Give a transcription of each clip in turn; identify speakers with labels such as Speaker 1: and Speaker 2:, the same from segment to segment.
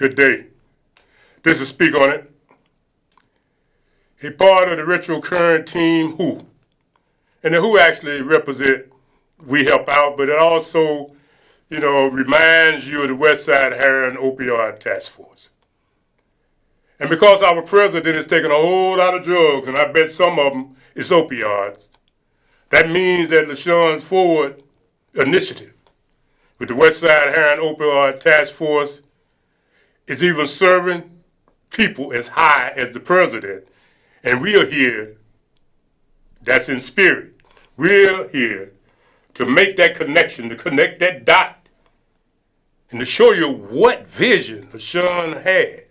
Speaker 1: Good day. This is Speak On It. A part of the retro current team, W.H.O. And the W.H.O actually represent We Help Out, but it also, reminds you of the West Side Heroin Opioid Task Force. And because our president is taking a whole lot of drugs, and I bet some of them is opioids, that means that LaShawn's Forward initiative with the West Side Heroin Opioid Task Force is even serving people as high as the president. And we are here, that's in spirit. We're here to make that connection, to connect that dot, and to show you what vision LaShawn had.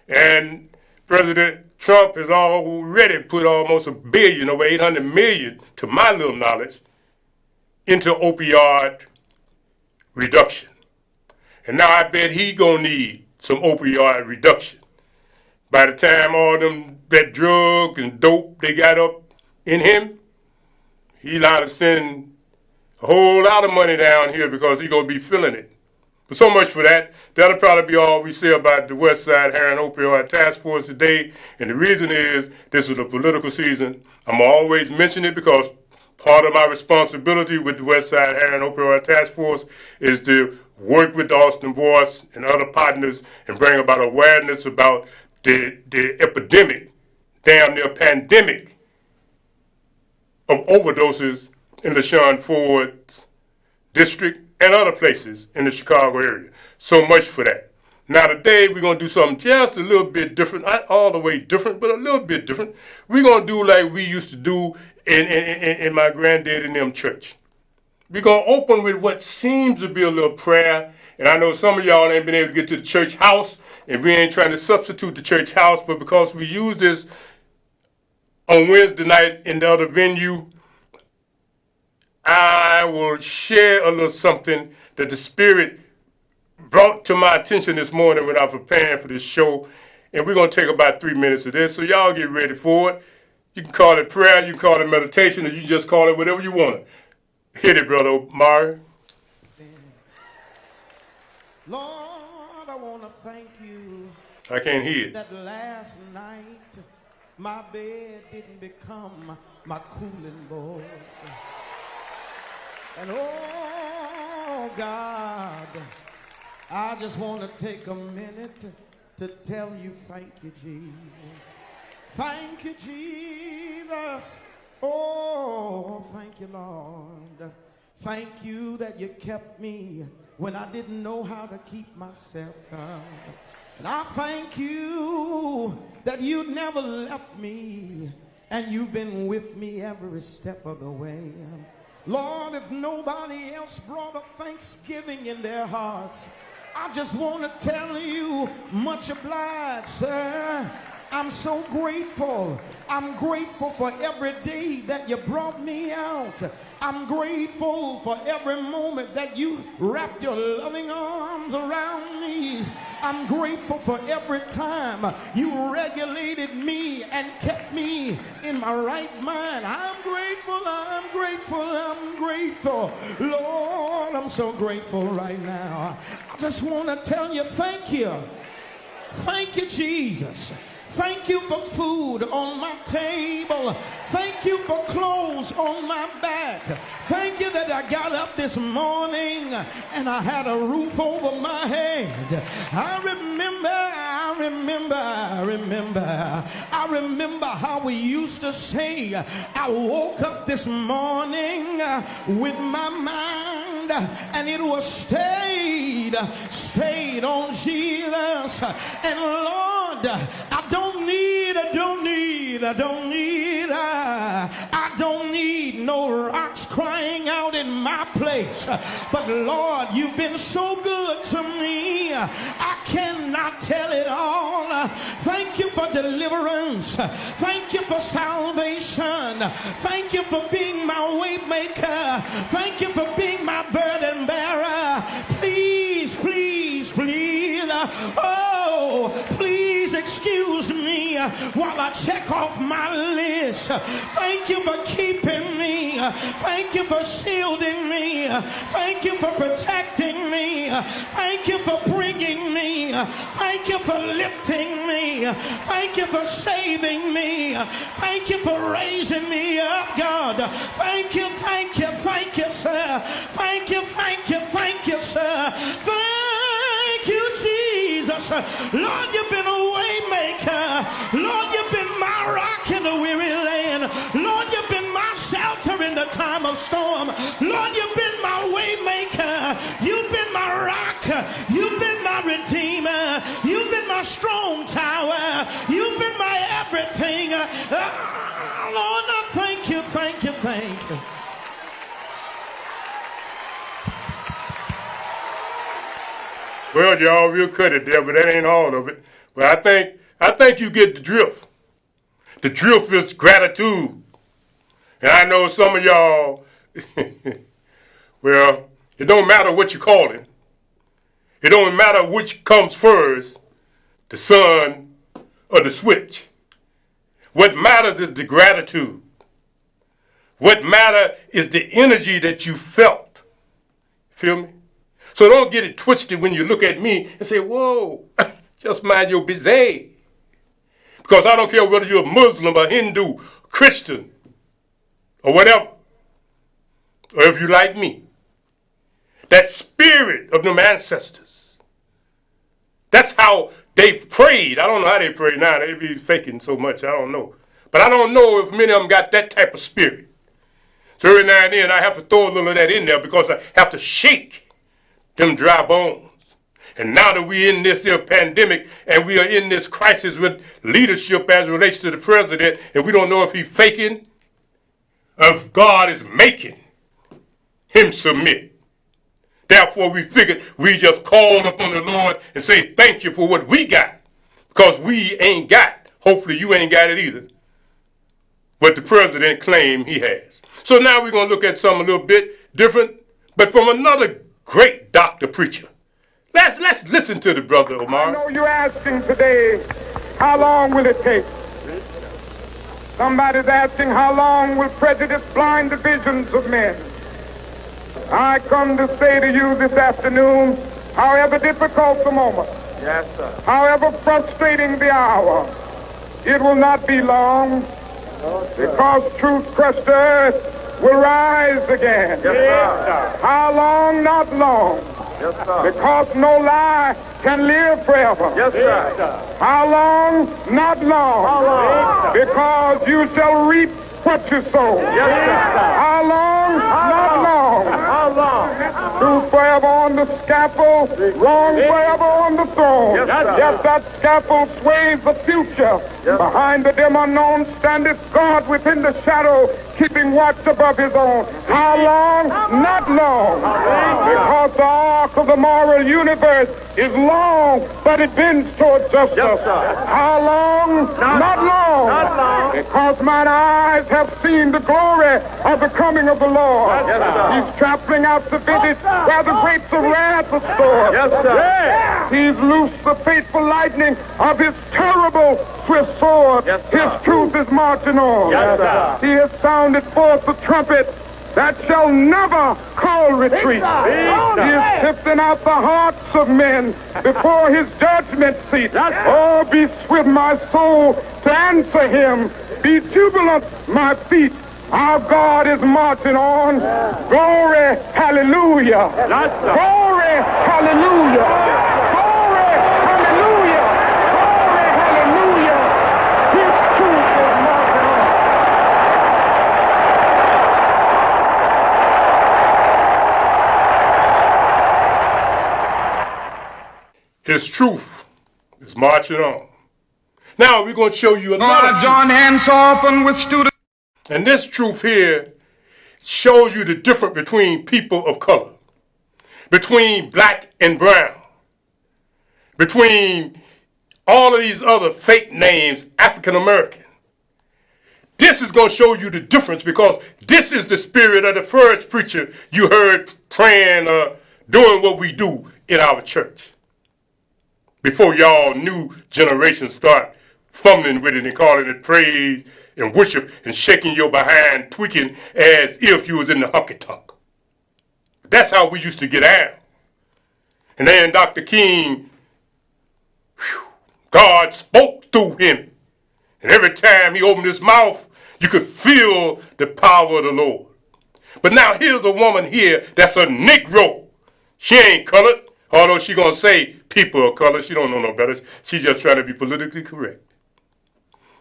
Speaker 1: And President Trump has already put almost $1 billion, over $800 million, to my little knowledge, into opioid reduction. And now I bet he gonna need some opioid reduction. By the time all that drug and dope they got up in him, he allowed to send a whole lot of money down here because he gonna be feeling it. But so much for that. That'll probably be all we say about the West Side Heroin Opioid Task Force today. And the reason is this is a political season. I'm always mention it because part of my responsibility with the West Side Heroin Opioid Task Force is to work with the Austin Voice and other partners and bring about awareness about the epidemic, damn near pandemic, of overdoses in LaShawn Ford's district and other places in the Chicago area. So much for that. Now today we're going to do something just a little bit different, not all the way different, but a little bit different. We're going to do like we used to do in my granddad and them church. We're going to open with what seems to be a little prayer. And I know some of y'all ain't been able to get to the church house, and we ain't trying to substitute the church house, but because we use this on Wednesday night in the other venue, I will share a little something that the Spirit brought to my attention this morning when I was preparing for this show. And we're going to take about 3 minutes of this, so y'all get ready for it. You can call it prayer, you can call it meditation, or you can just call it whatever you want. Hit it, Brother Mario.
Speaker 2: Lord, I want to thank you.
Speaker 1: I can't hear it.
Speaker 2: That last night my bed didn't become my cooling board. And oh God, I just want to take a minute to tell you thank you, Jesus. Thank you, Jesus. Oh, thank you, Lord. Thank you that you kept me when I didn't know how to keep myself, God. And I thank you that you never left me and you've been with me every step of the way. Lord, if nobody else brought a thanksgiving in their hearts, I just want to tell you, much obliged, sir. I'm so grateful. I'm grateful for every day that you brought me out. I'm grateful for every moment that you wrapped your loving arms around me. I'm grateful for every time you regulated me and kept me in my right mind. I'm grateful, I'm grateful, I'm grateful. Lord, I'm so grateful right now. I just want to tell you thank you. Thank you, Jesus. Thank you for food on my table. Thank you for clothes on my back. Thank you that I got up this morning and I had a roof over my head. I remember how we used to say, I woke up this morning with my mind and it was stayed on Jesus. And Lord, I don't need no rocks crying out in my place. But Lord, you've been so good to me. I cannot tell it all. Thank you for deliverance. Thank you for salvation. Thank you for being my way maker. Thank you for being my burden bearer. Please, please, please. Oh, please excuse me while I check off my list. Thank you for keeping me. Thank you for shielding me. Thank you for protecting me. Thank you for bringing me. Thank you for lifting me. Thank you for saving me. Thank you for raising me up, God. Thank you, sir. Thank you, sir. Thank you, Jesus. Lord, you've been a way maker. Lord, you've been my rock in the weary land. Lord, you've been my shelter in the time of storm. Lord, you've been my way maker. You've been my rock. You've been my redeemer. You've been my strong tower. You've been my everything. Lord, I thank you.
Speaker 1: Well, y'all, we'll cut it there, but that ain't all of it. But I think you get the drift. The drift is gratitude. And I know some of y'all, well, it don't matter what you call it. It don't matter which comes first, the sun or the switch. What matters is the gratitude. What matters is the energy that you felt. Feel me? So don't get it twisted when you look at me and say, whoa, just mind your business. Because I don't care whether you're a Muslim, a Hindu, Christian, or whatever. Or if you like me. That spirit of them ancestors. That's how they prayed. I don't know how they pray now. They be faking so much. I don't know. But I don't know if many of them got that type of spirit. So every now and then I have to throw a little of that in there because I have to shake them dry bones. And now that we're in this here pandemic and we are in this crisis with leadership as it relates to the president, and we don't know if he's faking or if God is making him submit. Therefore, we figured we just call upon the Lord and say thank you for what we got. Because we ain't got, hopefully you ain't got it either, what the president claimed he has. So now we're going to look at something a little bit different, but from another great doctor preacher. Let's listen to the brother Omar.
Speaker 3: I know you're asking today, how long will it take? Somebody's asking, how long will prejudice blind the visions of men? I come to say to you this afternoon, however difficult the moment, yes, sir, however frustrating the hour, it will not be long, because truth crushed earth will rise again. Yes, sir. How long? Not long. Yes, sir. Because no lie can live forever. Yes, sir. How long? Not long. How long? Because you shall reap what you sow. Yes, sir. How long? Not long. How long? Truth forever on the scaffold, wrong forever on the throne. Yes, that scaffold sways the future. Yes. Behind the dim unknown standeth God within the shadow, keeping watch above his own. How long? Not long. Because the arc of the moral universe is long, but it bends toward justice. Yes, how long? Not long. Not long. Because mine eyes have seen the glory of the coming of the Lord. Yes, he's trampling out the vintage where the grapes of wrath are stored. Yes, sir. He's loosed the fateful lightning of his terrible swift sword. Yes, his truth is marching on. Yes, sir. He has sounded forth the trumpet that shall never call retreat. He is sifting out the hearts of men before his judgment seat. Oh, be swift, my soul, to answer him. Be jubilant, my feet. Our God is marching on. Glory, hallelujah. Glory, hallelujah. Glory, hallelujah. Glory, hallelujah. His truth is marching on.
Speaker 1: His truth is marching on. Now we're going to show you another truth.
Speaker 3: Join hands so often with students.
Speaker 1: And this truth here shows you the difference between people of color, between black and brown, between all of these other fake names, African American. This is going to show you the difference because this is the spirit of the first preacher you heard praying or doing what we do in our church. Before y'all new generation start fumbling with it and calling it praise and worship and shaking your behind, tweaking as if you was in the honky-tonk. That's how we used to get down. And then Dr. King, God spoke through him. And every time he opened his mouth, you could feel the power of the Lord. But now here's a woman here that's a Negro. She ain't colored, although she gonna say people of color. She don't know no better. She's just trying to be politically correct.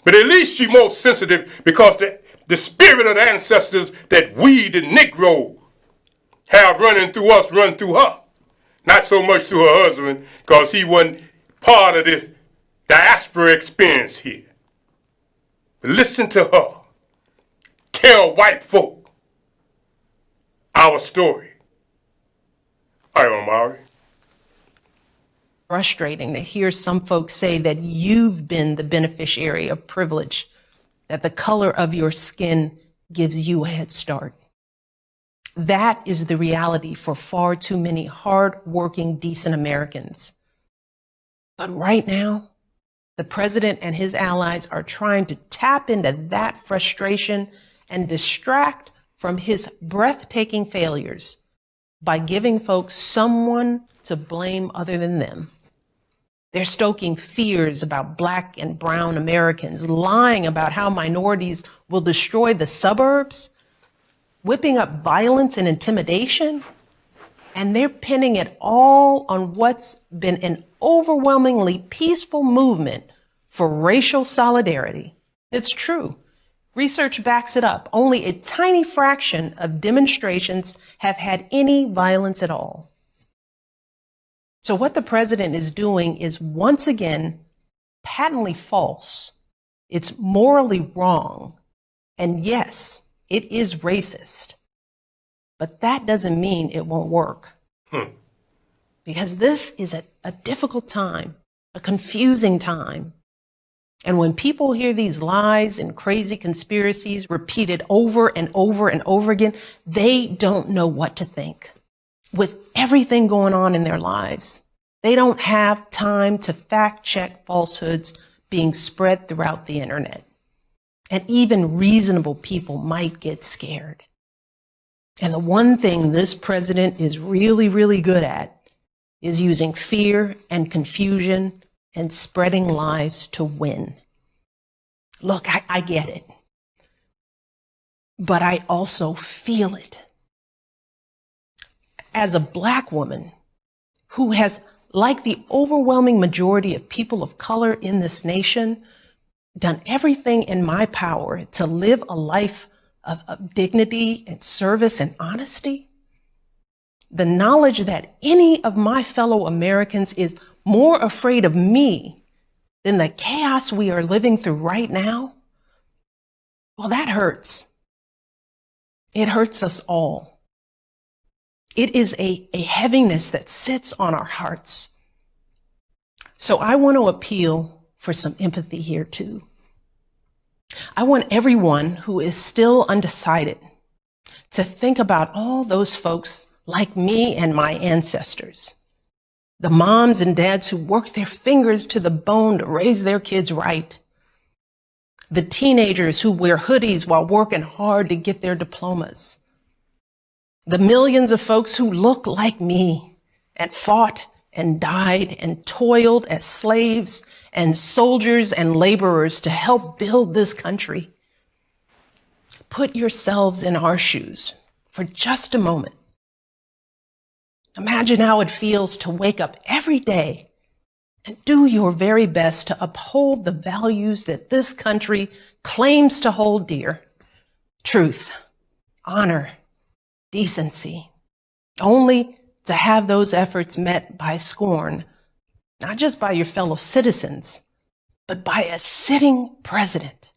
Speaker 1: But at least she's more sensitive because the spirit of the ancestors that we, the Negro, have running through us, run through her. Not so much through her husband, because he wasn't part of this diaspora experience here. But listen to her. Tell white folk our story. All right, Omari.
Speaker 4: Frustrating to hear some folks say that you've been the beneficiary of privilege, that the color of your skin gives you a head start. That is the reality for far too many hard-working, decent Americans. But right now, the president and his allies are trying to tap into that frustration and distract from his breathtaking failures by giving folks someone to blame other than them. They're stoking fears about Black and brown Americans, lying about how minorities will destroy the suburbs, whipping up violence and intimidation, and they're pinning it all on what's been an overwhelmingly peaceful movement for racial solidarity. It's true. Research backs it up. Only a tiny fraction of demonstrations have had any violence at all. So what the president is doing is once again patently false. It's morally wrong. And yes, it is racist. But that doesn't mean it won't work. Because this is a difficult time, a confusing time. And when people hear these lies and crazy conspiracies repeated over and over and over again, they don't know what to think. With everything going on in their lives, they don't have time to fact check falsehoods being spread throughout the internet. And even reasonable people might get scared. And the one thing this president is really, really good at is using fear and confusion and spreading lies to win. Look, I get it. But I also feel it. As a Black woman who has, like the overwhelming majority of people of color in this nation, done everything in my power to live a life of dignity and service and honesty, the knowledge that any of my fellow Americans is more afraid of me than the chaos we are living through right now, well, that hurts. It hurts us all. It is a heaviness that sits on our hearts. So I want to appeal for some empathy here too. I want everyone who is still undecided to think about all those folks like me and my ancestors, the moms and dads who worked their fingers to the bone to raise their kids right, the teenagers who wear hoodies while working hard to get their diplomas, the millions of folks who look like me and fought and died and toiled as slaves and soldiers and laborers to help build this country. Put yourselves in our shoes for just a moment. Imagine how it feels to wake up every day and do your very best to uphold the values that this country claims to hold dear: truth, honor, decency, only to have those efforts met by scorn, not just by your fellow citizens, but by a sitting president.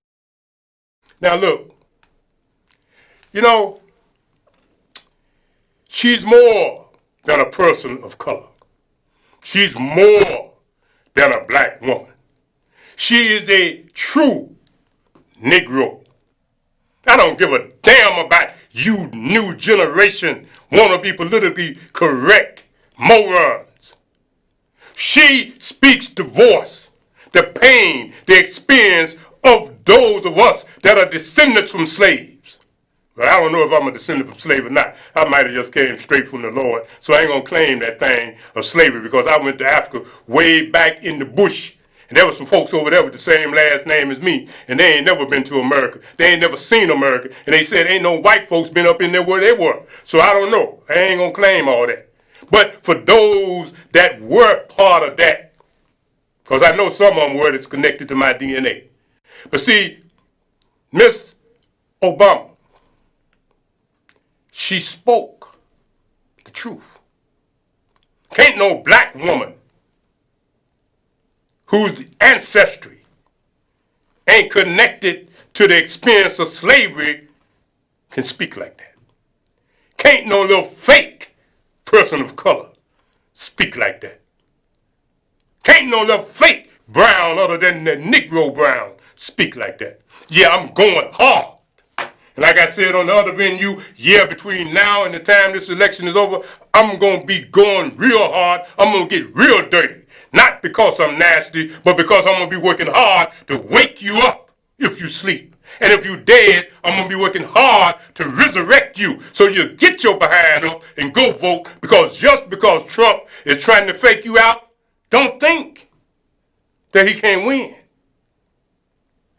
Speaker 1: Now look, she's more than a person of color. She's more than a Black woman. She is a true Negro. I don't give a damn about you new generation wanna be politically correct morons. She speaks the voice, the pain, the experience of those of us that are descendants from slaves. Well, I don't know if I'm a descendant from slave or not. I might have just came straight from the Lord. So I ain't going to claim that thing of slavery because I went to Africa way back in the bush. And there were some folks over there with the same last name as me. And they ain't never been to America. They ain't never seen America. And they said ain't no white folks been up in there where they were. So I don't know. I ain't going to claim all that. But for those that were part of that, because I know some of them were that's connected to my DNA. But see, Miss Obama, she spoke the truth. Can't no black woman whose ancestry ain't connected to the experience of slavery can speak like that. Can't no little fake person of color speak like that. Can't no little fake brown other than the Negro brown speak like that. Yeah, I'm going hard. And like I said on the other venue, yeah, between now and the time this election is over, I'm going to be going real hard. I'm going to get real dirty. Not because I'm nasty, but because I'm going to be working hard to wake you up if you sleep. And if you're dead, I'm going to be working hard to resurrect you so you get your behind up and go vote, because just because Trump is trying to fake you out, don't think that he can't win.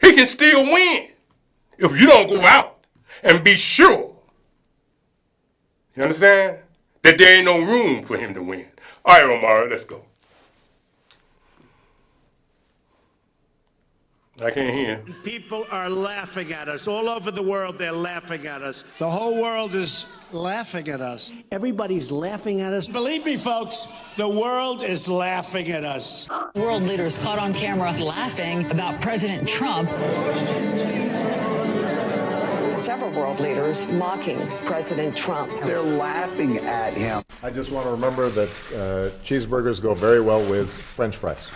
Speaker 1: He can still win if you don't go out and be sure, you understand, that there ain't no room for him to win. All right, Omar, let's go. I can't hear.
Speaker 5: People are laughing at us. All over the world, they're laughing at us.
Speaker 6: The whole world is laughing at us.
Speaker 5: Everybody's laughing at us. Believe me, folks, the world is laughing at us.
Speaker 7: World leaders caught on camera laughing about President Trump.
Speaker 8: Several world leaders mocking President Trump.
Speaker 9: They're laughing at him. I just want to remember that cheeseburgers go very well with French fries.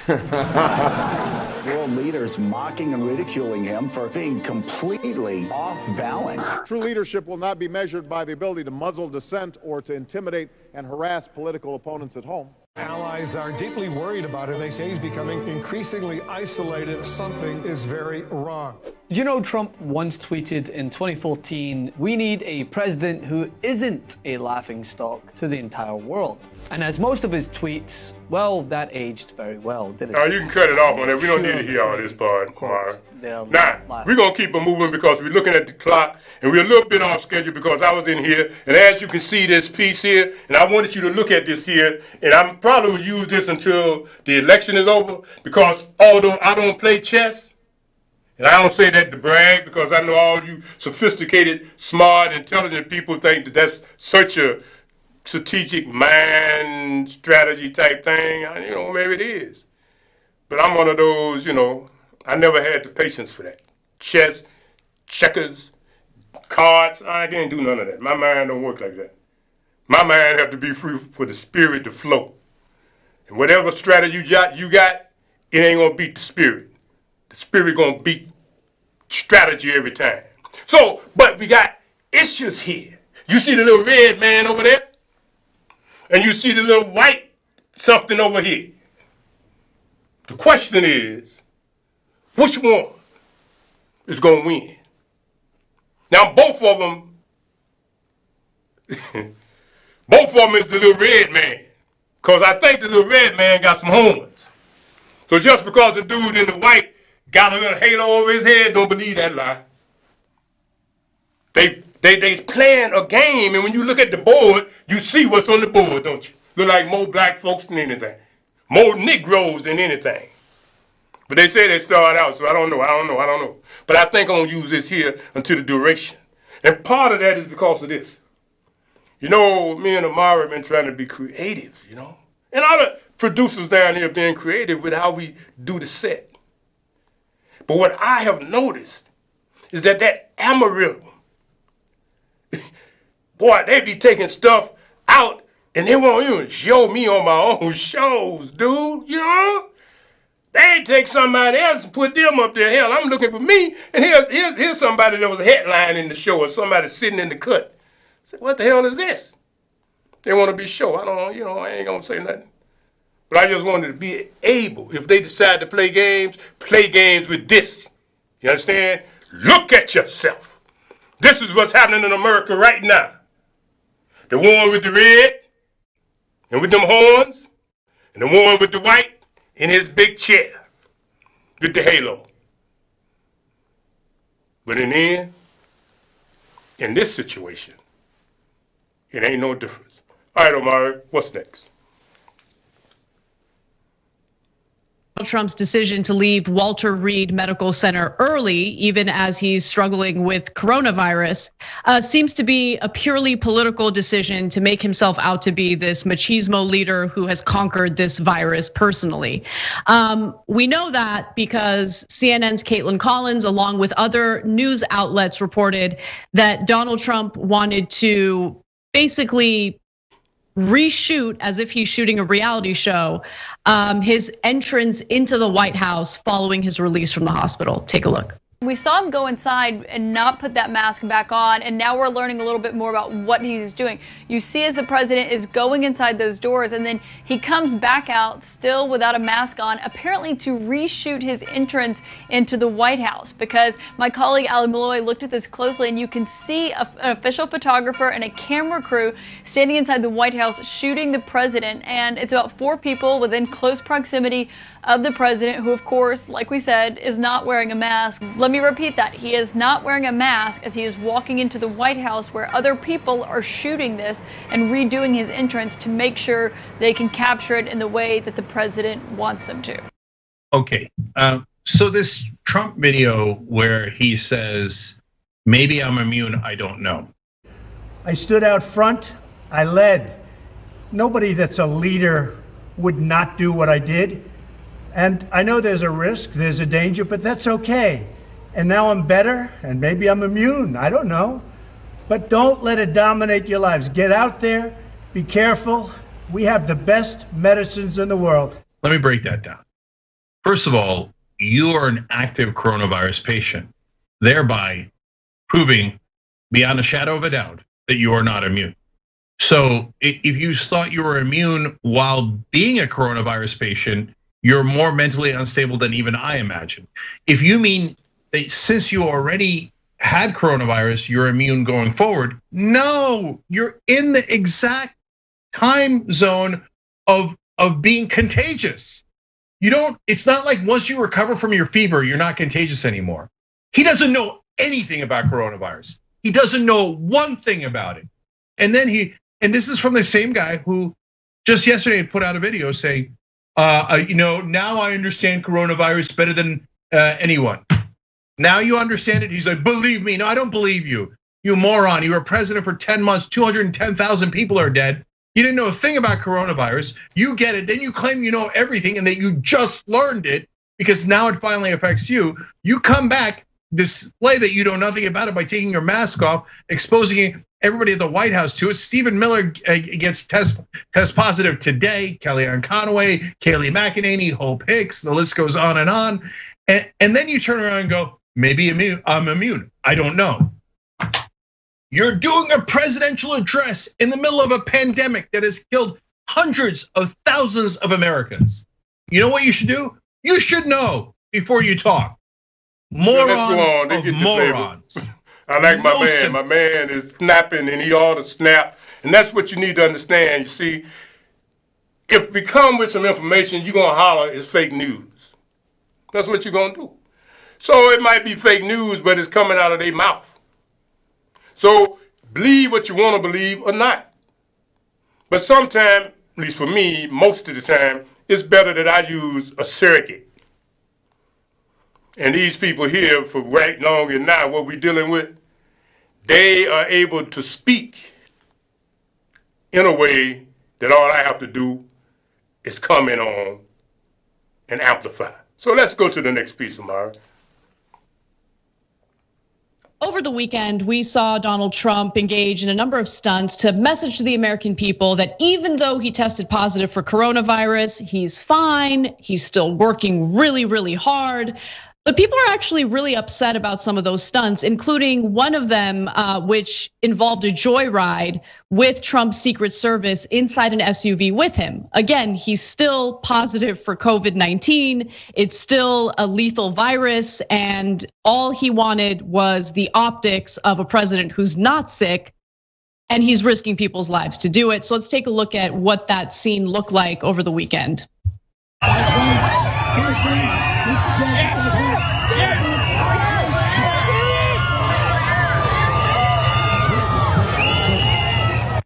Speaker 10: World leaders mocking and ridiculing him for being completely off balance.
Speaker 9: True leadership will not be measured by the ability to muzzle dissent or to intimidate and harass political opponents at home.
Speaker 11: Allies are deeply worried about him. They say he's becoming increasingly isolated. Something is very wrong.
Speaker 12: Did you know Trump once tweeted in 2014, "We need a president who isn't a laughingstock to the entire world"? And as most of his tweets, well, that aged very well, didn't it?
Speaker 1: Now, you can cut it off on that. We don't need to hear all this part, Omar. Now, we're going to keep it moving because we're looking at the clock and we're a little bit off schedule because I was in here. And as you can see this piece here, and I wanted you to look at this here, and I'm probably will use this until the election is over, because although I don't play chess, and I don't say that to brag, because I know all you sophisticated, smart, intelligent people think that that's such a strategic mind strategy type thing. You know, maybe it is. But I'm one of those, you know, I never had the patience for that. Chess, checkers, cards, I can't do none of that. My mind don't work like that. My mind have to be free for the spirit to flow. And whatever strategy you got, it ain't gonna beat the spirit. The spirit gonna beat strategy every time. So, but we got issues here. You see the little red man over there? And you see the little white something over here. The question is, which one is gonna win? Now both of them is the little red man. Because I think the little red man got some horns. So just because the dude in the white got a little halo over his head, don't believe that lie. They playing a game, and when you look at the board, you see what's on the board, don't you? Look like more black folks than anything. More Negroes than anything. But they say they start out, so I don't know. But I think I'm going to use this here until the duration. And part of that is because of this. You know, me and Amara have been trying to be creative, you know. And other producers down here being creative with how we do the set. But what I have noticed is that Amarillo, boy, they be taking stuff out and they won't even show me on my own shows, dude, you know? They take somebody else and put them up there. Hell, I'm looking for me, and here's somebody that was a headline in the show or somebody sitting in the cut. I said, what the hell is this? They want to be show. I ain't going to say nothing. But I just wanted to be able, if they decide to play games with this You understand? Look at yourself. This is what's happening in America right now. The one with the red and with them horns, and the one with the white in his big chair with the halo. But in the end, in this situation, it ain't no difference. All right, Omari, what's next?
Speaker 13: Trump's decision to leave Walter Reed Medical Center early, even as he's struggling with coronavirus, seems to be a purely political decision to make himself out to be this machismo leader who has conquered this virus personally. We know that because CNN's Caitlin Collins, along with other news outlets, reported that Donald Trump wanted to basically reshoot, as if he's shooting a reality show, his entrance into the White House following his release from the hospital. Take a look.
Speaker 14: We saw him go inside and not put that mask back on, and now we're learning a little bit more about what he's doing. You see as the president is going inside those doors, and then he comes back out still without a mask on, apparently to reshoot his entrance into the White House, because my colleague Ali Malloy looked at this closely, and you can see an official photographer and a camera crew standing inside the White House shooting the president, and it's about 4 people within close proximity of the president, who of course, like we said, is not wearing a mask. Let me repeat that. He is not wearing a mask as he is walking into the White House, where other people are shooting this and redoing his entrance to make sure they can capture it in the way that the president wants them to.
Speaker 15: Okay, so this Trump video where he says, maybe I'm immune, I don't know.
Speaker 5: I stood out front, I led. Nobody that's a leader would not do what I did. And I know there's a risk, there's a danger, but that's okay. And now I'm better, and maybe I'm immune, I don't know. But don't let it dominate your lives. Get out there, be careful. We have the best medicines in the world.
Speaker 15: Let me break that down. First of all, you are an active coronavirus patient, thereby proving beyond a shadow of a doubt that you are not immune. So if you thought you were immune while being a coronavirus patient, you're more mentally unstable than even I imagine. If you mean that since you already had coronavirus, you're immune going forward, no, you're in the exact time zone of being contagious. It's not like once you recover from your fever, you're not contagious anymore. He doesn't know anything about coronavirus. He doesn't know one thing about it. And this is from the same guy who just yesterday put out a video saying, now I understand coronavirus better than anyone. Now you understand it? He's like, believe me. No, I don't believe you. You moron. You were president for 10 months, 210,000 people are dead. You didn't know a thing about coronavirus. You get it, then you claim you know everything and that you just learned it because now it finally affects you. You come back, display that you know nothing about it by taking your mask off, exposing everybody at the White House to it. Stephen Miller gets test positive today. Kellyanne Conway, Kayleigh McEnany, Hope Hicks, the list goes on. And then you turn around and go, maybe I'm immune, I don't know. You're doing a presidential address in the middle of a pandemic that has killed hundreds of thousands of Americans. You know what you should do? You should know before you talk. Moron
Speaker 1: let's go on. They
Speaker 15: of
Speaker 1: get the
Speaker 15: morons.
Speaker 1: I like my man. My man is snapping and he ought to snap. And that's what you need to understand. You see, if we come with some information, you're gonna holler it's fake news. That's what you're gonna do. So it might be fake news, but it's coming out of their mouth. So believe what you want to believe or not. But sometimes, at least for me, most of the time, it's better that I use a surrogate. And these people here, for right long and now, what we're dealing with, they are able to speak in a way that all I have to do is come in on and amplify. So let's go to the next piece, Amara.
Speaker 13: Over the weekend, we saw Donald Trump engage in a number of stunts to message to the American people that even though he tested positive for coronavirus, he's fine, he's still working really, really hard. But people are actually really upset about some of those stunts, including one of them, which involved a joyride with Trump's Secret Service inside an SUV with him. Again, he's still positive for COVID-19. It's still a lethal virus. And all he wanted was the optics of a president who's not sick. And he's risking people's lives to do it. So let's take a look at what that scene looked like over the weekend.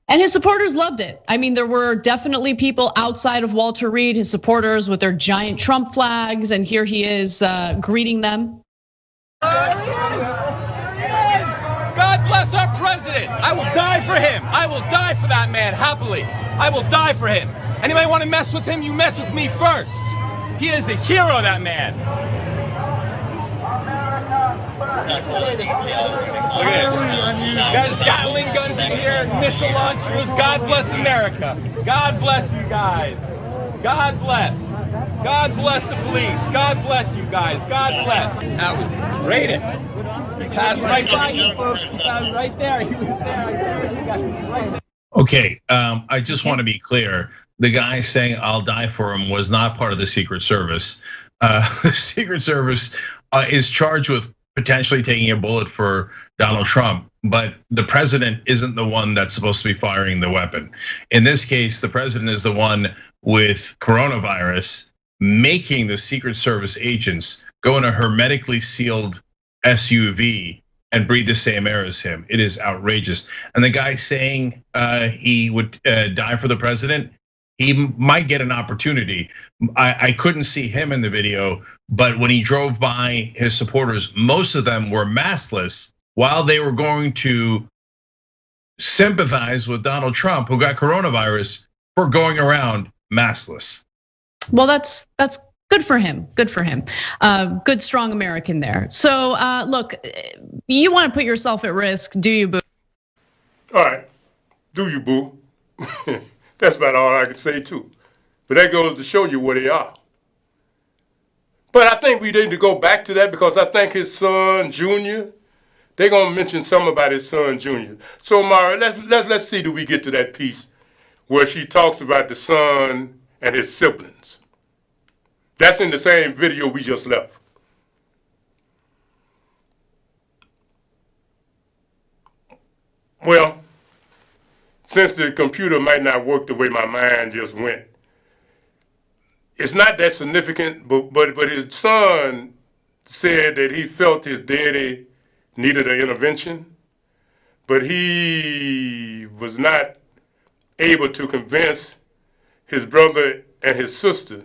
Speaker 13: And his supporters loved it. I mean, there were definitely people outside of Walter Reed, his supporters with their giant Trump flags, and here he is greeting them.
Speaker 16: God bless our president. I will die for him. I will die for that man, happily. I will die for him. Anybody want to mess with him, you mess with me first. He is a hero, that man. Look at it. There's Gatling guns in here, missile launchers. God bless America. God bless you guys. God bless. God bless the police. God bless you guys. God bless. That was great. He passed right by you, folks. He passed right there. He was there. I swear to you guys. Right there.
Speaker 15: Okay, I just want to be clear. The guy saying I'll die for him was not part of the Secret Service. The Secret Service is charged with potentially taking a bullet for Donald Trump, but the president isn't the one that's supposed to be firing the weapon. In this case, the president is the one with coronavirus making the Secret Service agents go in a hermetically sealed SUV and breathe the same air as him. It is outrageous. And the guy saying he would die for the president, he might get an opportunity. I couldn't see him in the video, but when he drove by his supporters, most of them were maskless while they were going to sympathize with Donald Trump, who got coronavirus, for going around maskless.
Speaker 13: Well, that's good for him. Good for him. Good, strong American there. So look, you want to put yourself at risk, do you, boo?
Speaker 1: All right, do you, boo? That's about all I can say too. But that goes to show you where they are. But I think we need to go back to that because I think his son, Junior, they're gonna mention something about his son, Junior. So Mara, let's see, do we get to that piece where she talks about the son and his siblings? That's in the same video we just left. Well, since the computer might not work the way my mind just went, it's not that significant, but his son said that he felt his daddy needed an intervention, but he was not able to convince his brother and his sister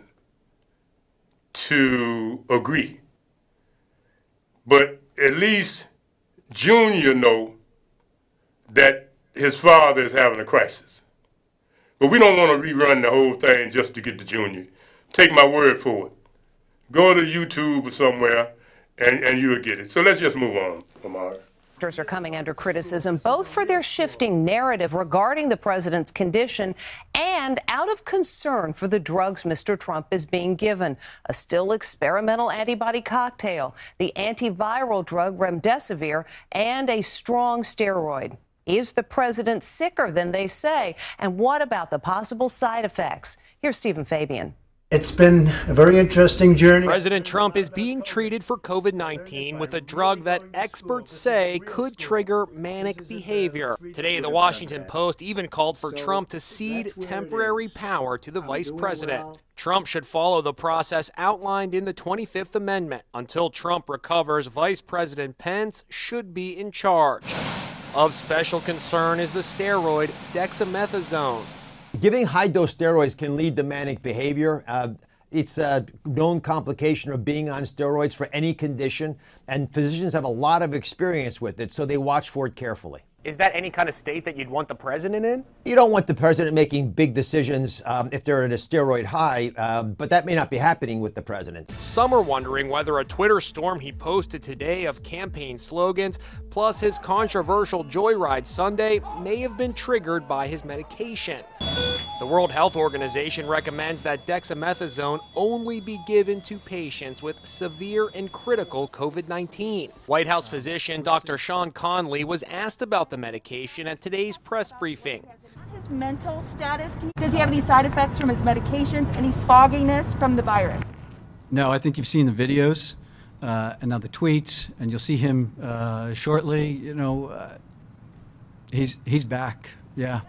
Speaker 1: to agree. But at least Junior know that his father is having a crisis. But we don't want to rerun the whole thing just to get to Junior. Take my word for it. Go to YouTube or somewhere and you'll get it. So let's just move on, Amara.
Speaker 17: Doctors are coming under criticism both for their shifting narrative regarding the president's condition and out of concern for the drugs Mr. Trump is being given. A still experimental antibody cocktail, the antiviral drug remdesivir, and a strong steroid. Is the president sicker than they say? And what about the possible side effects? Here's Stephen Fabian.
Speaker 5: It's been a very interesting journey.
Speaker 18: President Trump is being treated for COVID-19 with a drug that experts say could trigger manic behavior. Today, the Washington Post even called for Trump to cede temporary power to the vice president. Trump should follow the process outlined in the 25th Amendment. Until Trump recovers, Vice President Pence should be in charge. Of special concern is the steroid dexamethasone.
Speaker 19: Giving high-dose steroids can lead to manic behavior. It's a known complication of being on steroids for any condition, and physicians have a lot of experience with it, so they watch for it carefully.
Speaker 18: Is that any kind of state that you'd want the president in?
Speaker 19: You don't want the president making big decisions if they're at a steroid high, but that may not be happening with the president.
Speaker 18: Some are wondering whether a Twitter storm he posted today of campaign slogans, plus his controversial Joyride Sunday, may have been triggered by his medication. The World Health Organization recommends that dexamethasone only be given to patients with severe and critical COVID-19. White House physician Dr. Sean Conley was asked about the medication at today's press briefing.
Speaker 20: His mental status, does he have any side effects from his medications, any fogginess from the virus?
Speaker 21: No, I think you've seen the videos and now the tweets, and you'll see him shortly. You know, he's back, yeah.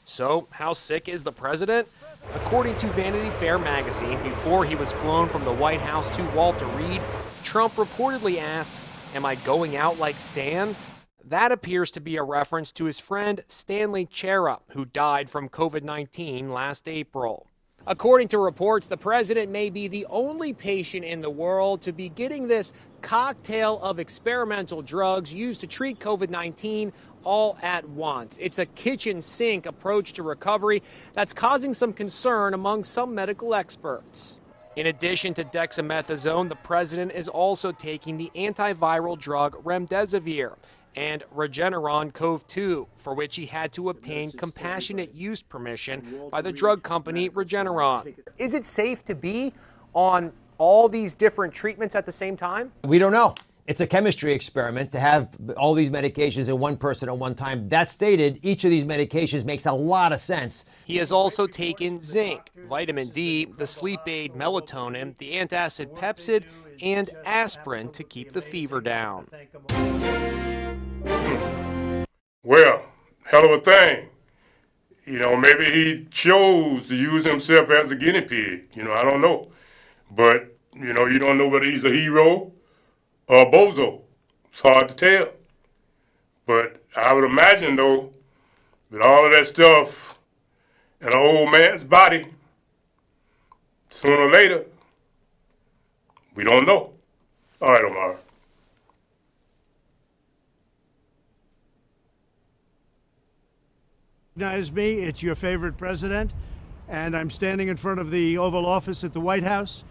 Speaker 18: So, how sick is the president? According to Vanity Fair magazine, before he was flown from the White House to Walter Reed, Trump reportedly asked, "Am I going out like Stan?" That appears to be a reference to his friend Stanley Chera, who died from COVID-19 last April. According to reports, the president may be the only patient in the world to be getting this cocktail of experimental drugs used to treat COVID-19 all at once. It's a kitchen sink approach to recovery that's causing some concern among some medical experts. In addition to dexamethasone, the president is also taking the antiviral drug remdesivir and Regeneron CoV-2, for which he had to obtain compassionate use permission by the drug company Regeneron. Is it safe to be on all these different treatments at the same time?
Speaker 19: We don't know. It's a chemistry experiment to have all these medications in one person at one time. That stated, each of these medications makes a lot of sense.
Speaker 18: He has also taken zinc, vitamin D, the sleep aid melatonin, the antacid Pepcid, and aspirin to keep the fever down.
Speaker 1: Well, hell of a thing. You know, maybe he chose to use himself as a guinea pig. You know, I don't know. But, you know, you don't know whether he's a hero or a bozo. It's hard to tell. But I would imagine, though, that all of that stuff in an old man's body, sooner or later, we don't know. All right, Omar.
Speaker 5: Recognize me, it's your favorite president, and I'm standing in front of the Oval Office at the White House,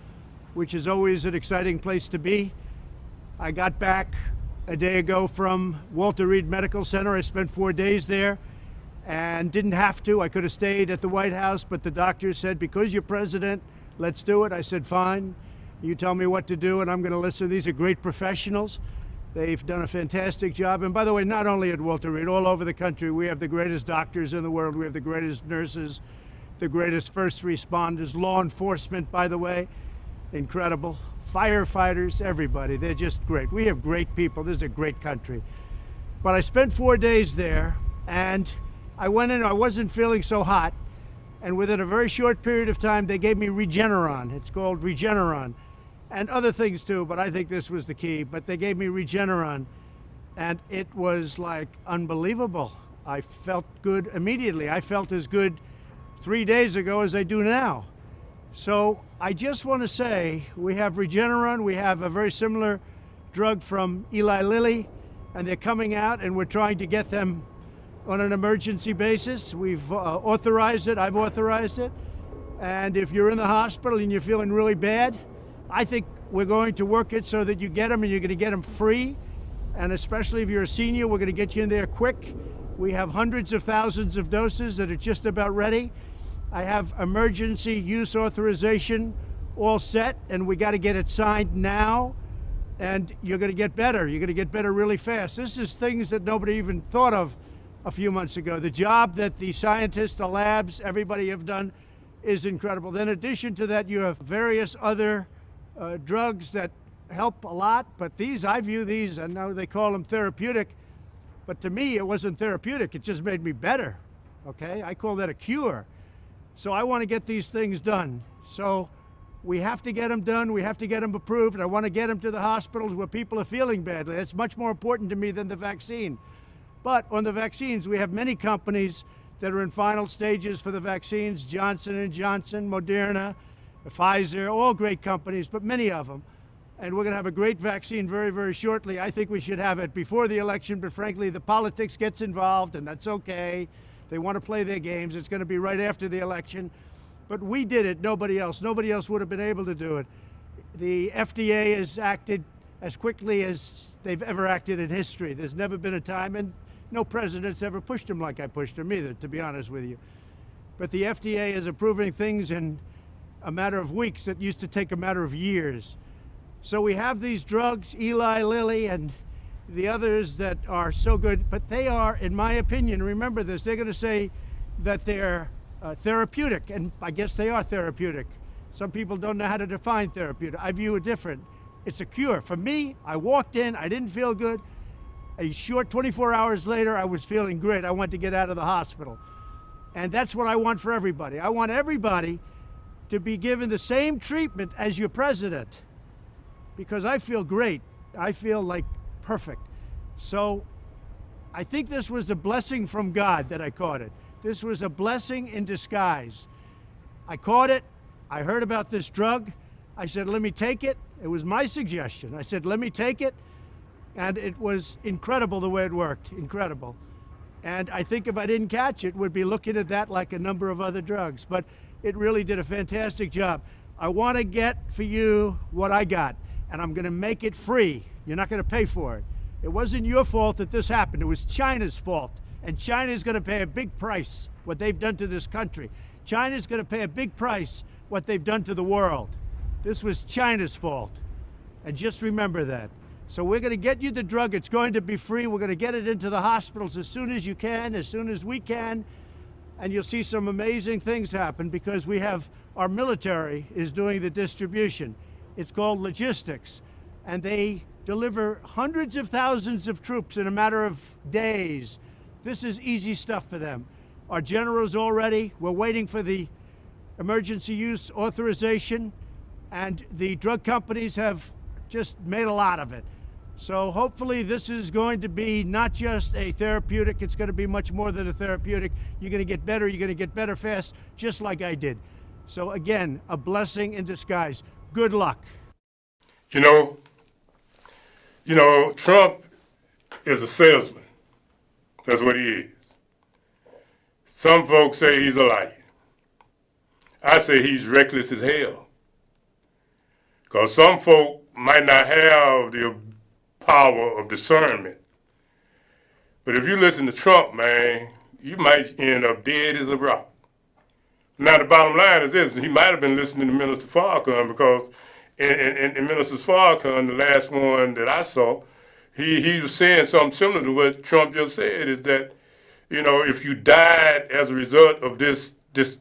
Speaker 5: which is always an exciting place to be. I got back a day ago from Walter Reed Medical Center. I spent 4 days there and didn't have to. I could have stayed at the White House, but the doctor said, because you're president, let's do it. I said, fine. You tell me what to do, and I'm going to listen. These are great professionals. They've done a fantastic job. And by the way, not only at Walter Reed, all over the country, we have the greatest doctors in the world. We have the greatest nurses, the greatest first responders, law enforcement, by the way, incredible. Firefighters, everybody, they're just great. We have great people. This is a great country. But I spent 4 days there, and I went in, I wasn't feeling so hot. And within a very short period of time, they gave me Regeneron. It's called Regeneron. And other things too, but I think this was the key. But they gave me Regeneron, and it was like unbelievable. I felt good immediately. I felt as good 3 days ago as I do now. So I just want to say we have Regeneron. We have a very similar drug from Eli Lilly, and they're coming out, and we're trying to get them on an emergency basis. We've authorized it. I've authorized it. And if you're in the hospital and you're feeling really bad, I think we're going to work it so that you get them and you're going to get them free. And especially if you're a senior, we're going to get you in there quick. We have hundreds of thousands of doses that are just about ready. I have emergency use authorization all set, and we got to get it signed now. And you're going to get better. You're going to get better really fast. This is things that nobody even thought of a few months ago. The job that the scientists, the labs, everybody have done is incredible. Then in addition to that, you have various other drugs that help a lot, but these, I view these, I know they call them therapeutic, but to me it wasn't therapeutic, it just made me better, okay? I call that a cure. So I want to get these things done. So we have to get them done, we have to get them approved, and I want to get them to the hospitals where people are feeling badly. That's much more important to me than the vaccine. But on the vaccines, we have many companies that are in final stages for the vaccines, Johnson & Johnson, Moderna, Pfizer, all great companies, but many of them. And we're going to have a great vaccine very, very shortly. I think we should have it before the election, but frankly, the politics gets involved, and that's okay. They want to play their games. It's going to be right after the election. But we did it, nobody else. Nobody else would have been able to do it. The FDA has acted as quickly as they've ever acted in history. There's never been a time, and no president's ever pushed them like I pushed them either, to be honest with you. but the FDA is approving things in a matter of weeks that used to take a matter of years. So we have these drugs, Eli Lilly and the others that are so good, but they are, in my opinion, remember this, they're going to say that they're therapeutic, and I guess they are therapeutic. Some people don't know how to define therapeutic. I view it different. It's a cure. For me, I walked in, I didn't feel good. A short 24 hours later, I was feeling great. I wanted to get out of the hospital. And that's what I want for everybody. I want everybody to be given the same treatment as your president, because I feel great. I feel like perfect. So I think this was a blessing from God that I caught it. This was a blessing in disguise. I caught it. I heard about this drug. I said, let me take it. It was my suggestion. I said, let me take it. And it was incredible the way it worked, incredible. And I think if I didn't catch it, we'd be looking at that like a number of other drugs. But it really did a fantastic job. I want to get for you what I got, and I'm going to make it free. You're not going to pay for it. It wasn't your fault that this happened. It was China's fault. And China's going to pay a big price, what they've done to this country. China's going to pay a big price, what they've done to the world. This was China's fault. And just remember that. So we're going to get you the drug. It's going to be free. We're going to get it into the hospitals as soon as you can, as soon as we can. And you'll see some amazing things happen because we have, our military is doing the distribution. It's called logistics. And they deliver hundreds of thousands of troops in a matter of days. This is easy stuff for them. Our generals already, we're waiting for the emergency use authorization, and the drug companies have just made a lot of it. So hopefully this is going to be not just a therapeutic, it's going to be much more than a therapeutic. You're going to get better fast, just like I did. So again, a blessing in disguise. Good luck.
Speaker 1: You know, Trump is a salesman. That's what he is. Some folks say he's a liar. I say he's reckless as hell. Because some folk might not have the power of discernment. But if you listen to Trump, man, you might end up dead as a rock. Now, the bottom line is this. He might have been listening to Minister Farrakhan, because in Minister Farrakhan, the last one that I saw, he was saying something similar to what Trump just said, is that, you know, if you died as a result of this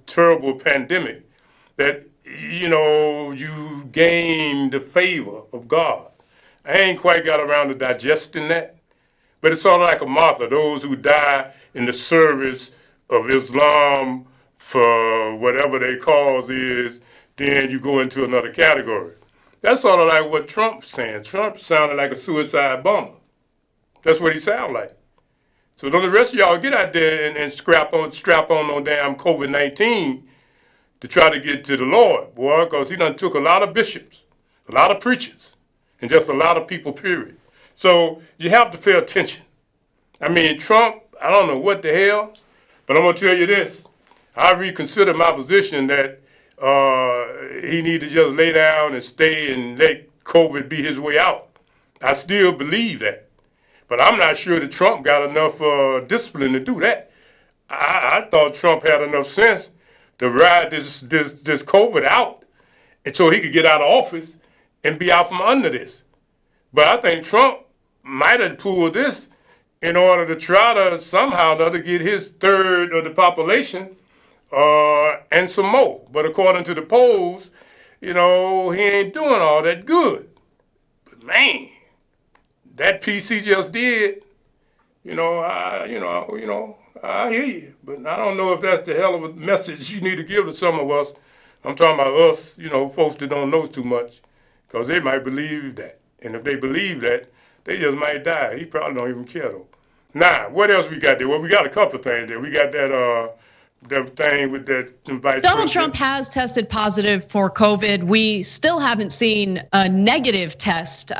Speaker 1: terrible pandemic, that, you know, you gained the favor of God. I ain't quite got around to digesting that, but it's sort of like a Martha, those who die in the service of Islam for whatever their cause is, then you go into another category. That's sort of like what Trump's saying. Trump sounded like a suicide bomber. That's what he sounded like. So don't the rest of y'all get out there and strap on damn COVID-19 to try to get to the Lord, boy, because he done took a lot of bishops, a lot of preachers, and just a lot of people, period. So you have to pay attention. I mean, Trump, I don't know what the hell, but I'm going to tell you this. I reconsider my position that he need to just lay down and stay and let COVID be his way out. I still believe that. But I'm not sure that Trump got enough discipline to do that. I thought Trump had enough sense to ride this COVID out, and so he could get out of office and be out from under this. But I think Trump might have pulled this in order to try to somehow or other get his third of the population and some more. But according to the polls, you know, he ain't doing all that good. But man, that piece he just did, I hear you. But I don't know if that's the hell of a message you need to give to some of us. I'm talking about us, folks that don't know too much, because they might believe that. And if they believe that, they just might die. He probably don't even care, though. Now, what else we got there? Well, we got a couple of things there. We got that thing with that vice
Speaker 13: Donald Trump has tested positive for COVID. We still haven't seen a negative test,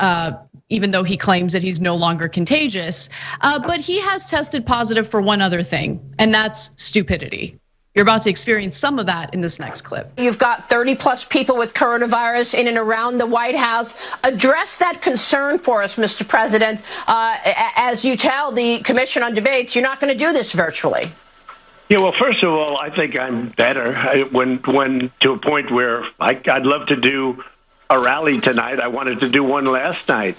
Speaker 13: even though he claims that he's no longer contagious. But he has tested positive for one other thing, and that's stupidity. You're about to experience some of that in this next clip.
Speaker 2: You've got 30 plus people with coronavirus in and around the White House. Address that concern for us, Mr. President. As you tell the Commission on Debates, you're not going to do this virtually.
Speaker 3: Yeah, well, first of all, I think I'm better. When to a point where I'd love to do a rally tonight. I wanted to do one last night,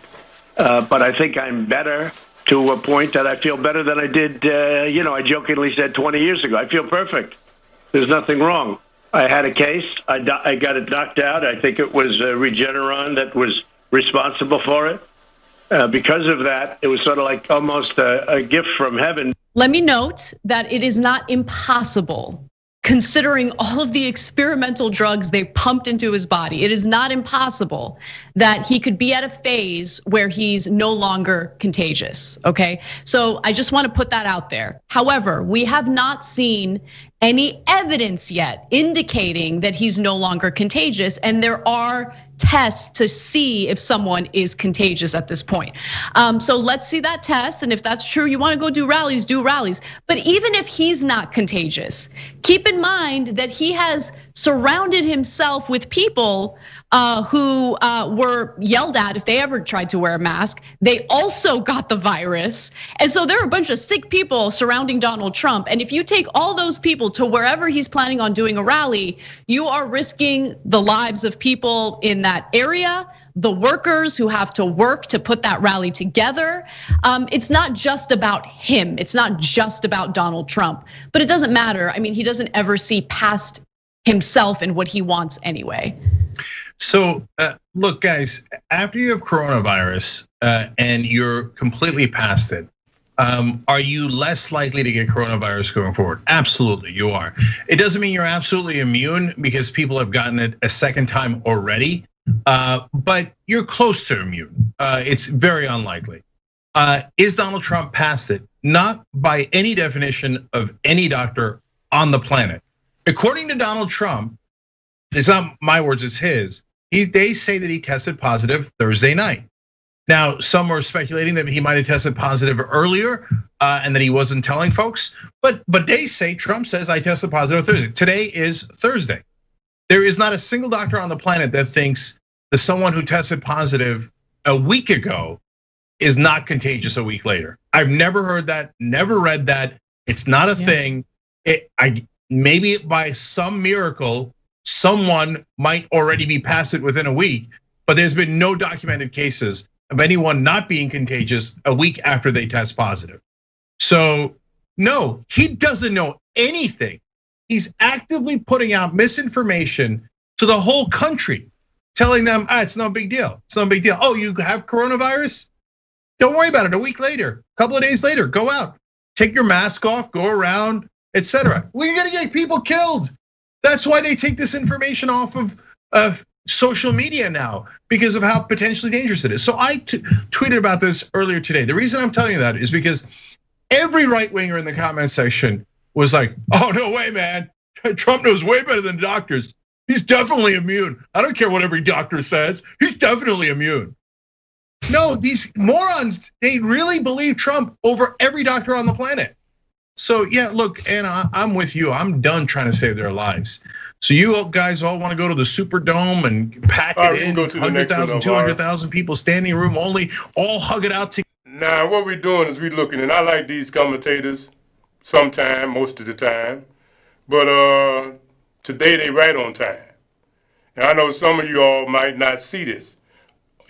Speaker 3: but I think I'm better to a point that I feel better than I did. I jokingly said 20 years ago. I feel perfect. There's nothing wrong. I had a case. I got it knocked out. I think it was Regeneron that was responsible for it. Because of that, it was sort of like almost a gift from heaven.
Speaker 13: Let me note that it is not impossible, considering all of the experimental drugs they pumped into his body. It is not impossible that he could be at a phase where he's no longer contagious, okay? So I just wanna put that out there. However, we have not seen any evidence yet indicating that he's no longer contagious, and there are tests to see if someone is contagious at this point. So let's see that test, and if that's true, you wanna go do rallies, do rallies. But even if he's not contagious, keep in mind that he has surrounded himself with people who were yelled at if they ever tried to wear a mask. They also got the virus. And so there are a bunch of sick people surrounding Donald Trump. And if you take all those people to wherever he's planning on doing a rally, you are risking the lives of people in that area, the workers who have to work to put that rally together. It's not just about him. It's not just about Donald Trump, but it doesn't matter. I mean, he doesn't ever see past himself and what he wants anyway.
Speaker 15: So look, guys, after you have coronavirus and you're completely past it, are you less likely to get coronavirus going forward? Absolutely, you are. It doesn't mean you're absolutely immune because people have gotten it a second time already, but you're close to immune. It's very unlikely. Is Donald Trump past it? Not by any definition of any doctor on the planet. According to Donald Trump, it's not my words, it's his. They say that he tested positive Thursday night. Now, some are speculating that he might have tested positive earlier and that he wasn't telling folks. But they say, Trump says, I tested positive Thursday. Today is Thursday. There is not a single doctor on the planet that thinks that someone who tested positive a week ago is not contagious a week later. I've never heard that, never read that. It's not a thing. Maybe by some miracle, someone might already be past it within a week, but there's been no documented cases of anyone not being contagious a week after they test positive. So no, he doesn't know anything. He's actively putting out misinformation to the whole country, telling them, it's no big deal, it's no big deal. Oh, you have coronavirus? Don't worry about it. A week later, a couple of days later, go out, take your mask off, go around, etc. We're gonna get people killed. That's why they take this information off of social media now, because of how potentially dangerous it is. So I tweeted about this earlier today. The reason I'm telling you that is because every right winger in the comment section was like, oh, no way, man. Trump knows way better than doctors. He's definitely immune. I don't care what every doctor says. He's definitely immune. No, these morons, they really believe Trump over every doctor on the planet. So yeah, look, Anna, I'm with you. I'm done trying to save their lives. So you guys all want to go to the Superdome and pack it in, 100,000, 200,000 people, standing room only, all hug it out together.
Speaker 1: Now, what we're doing is we're looking, and I like these commentators sometime, most of the time, but today they right on time. And I know some of you all might not see this,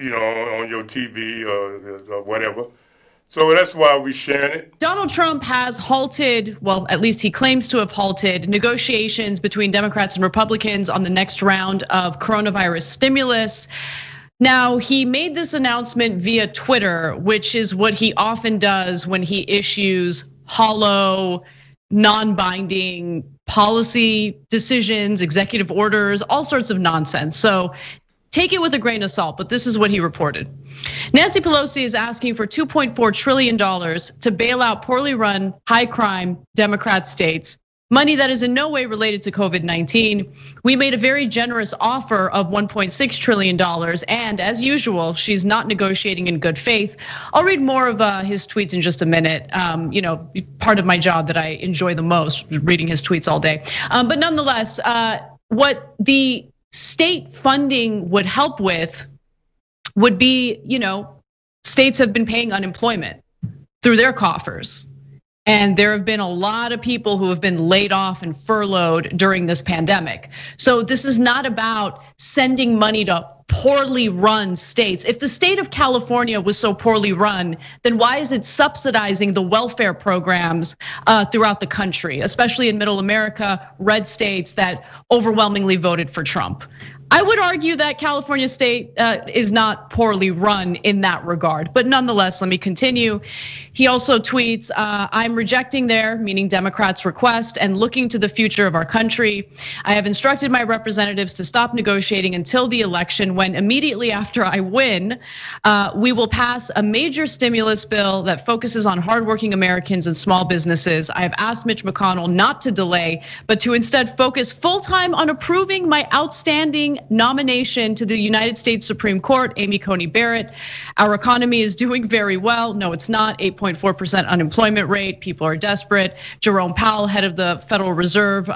Speaker 1: on your TV or whatever. So that's why we're sharing it.
Speaker 13: Donald Trump has halted, well, at least he claims to have halted, negotiations between Democrats and Republicans on the next round of coronavirus stimulus. Now, he made this announcement via Twitter, which is what he often does when he issues hollow, non-binding policy decisions, executive orders, all sorts of nonsense. So take it with a grain of salt, but this is what he reported. Nancy Pelosi is asking for $2.4 trillion to bail out poorly run, high crime Democrat states, money that is in no way related to COVID-19. We made a very generous offer of $1.6 trillion, and as usual, she's not negotiating in good faith. I'll read more of his tweets in just a minute. Part of my job that I enjoy the most, reading his tweets all day. But nonetheless, what the state funding would help with would be, states have been paying unemployment through their coffers. And there have been a lot of people who have been laid off and furloughed during this pandemic. So this is not about sending money to poorly run states. If the state of California was so poorly run, then why is it subsidizing the welfare programs throughout the country, especially in middle America, red states that overwhelmingly voted for Trump? I would argue that California state is not poorly run in that regard, but nonetheless, let me continue. He also tweets, I'm rejecting their, meaning Democrats' request and looking to the future of our country. I have instructed my representatives to stop negotiating until the election, when immediately after I win, we will pass a major stimulus bill that focuses on hardworking Americans and small businesses. I have asked Mitch McConnell not to delay, but to instead focus full-time on approving my outstanding nomination to the United States Supreme Court, Amy Coney Barrett. Our economy is doing very well. No, it's not. 8.4% unemployment rate. People are desperate. Jerome Powell, head of the Federal Reserve,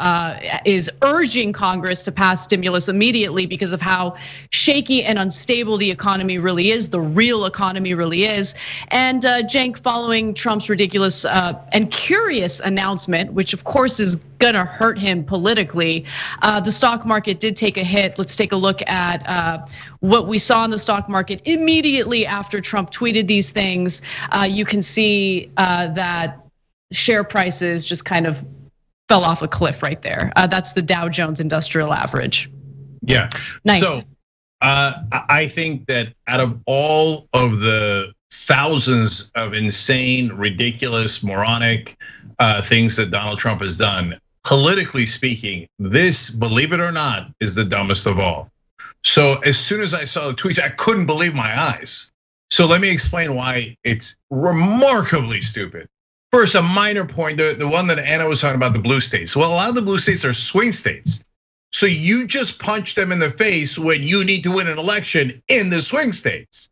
Speaker 13: is urging Congress to pass stimulus immediately because of how shaky and unstable the economy really is, the real economy really is. And Cenk, following Trump's ridiculous and curious announcement, which of course is gonna hurt him politically, the stock market did take a hit. Let's take a look at what we saw in the stock market immediately after Trump tweeted these things. You can see that share prices just kind of fell off a cliff right there. That's the Dow Jones Industrial Average.
Speaker 15: Yeah.
Speaker 13: Nice.
Speaker 15: So I think that out of all of the thousands of insane, ridiculous, moronic things that Donald Trump has done, politically speaking, this, believe it or not, is the dumbest of all. So as soon as I saw the tweets, I couldn't believe my eyes. So let me explain why it's remarkably stupid. First, a minor point, the one that Anna was talking about, the blue states. Well, a lot of the blue states are swing states. So you just punch them in the face when you need to win an election in the swing states.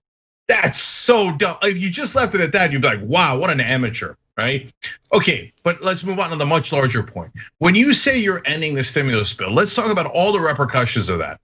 Speaker 15: That's so dumb. If you just left it at that, you'd be like, wow, what an amateur, right? Okay, but let's move on to the much larger point. When you say you're ending the stimulus bill, let's talk about all the repercussions of that.